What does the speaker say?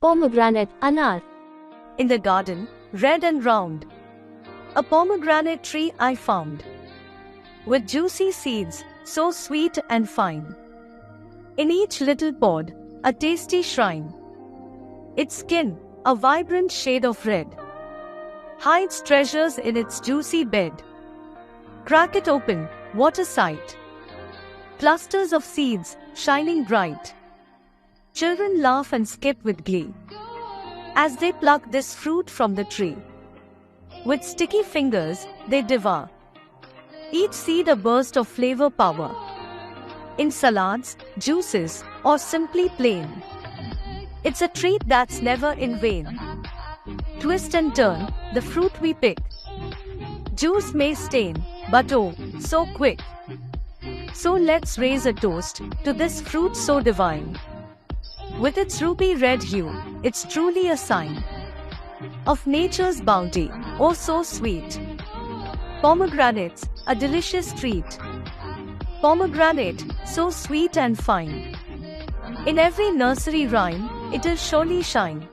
Pomegranate, anar. In the garden, red and round, a pomegranate tree I found, with juicy seeds, so sweet and fine. In each little pod, a tasty shrine. Its skin, a vibrant shade of red, hides treasures in its juicy bed. Crack it open, what a sight! Clusters of seeds, shining bright. Children laugh and skip with glee as they pluck this fruit from the tree. With sticky fingers, they devour each seed a burst of flavor power. In salads, juices, or simply plain, it's a treat that's never in vain. Twist and turn, the fruit we pick. Juice may stain, but oh, so quick. So let's raise a toast to this fruit so divine. With its ruby red hue, it's truly a sign of nature's bounty, oh so sweet. Pomegranates, a delicious treat. Pomegranate, so sweet and fine. In every nursery rhyme, it'll surely shine.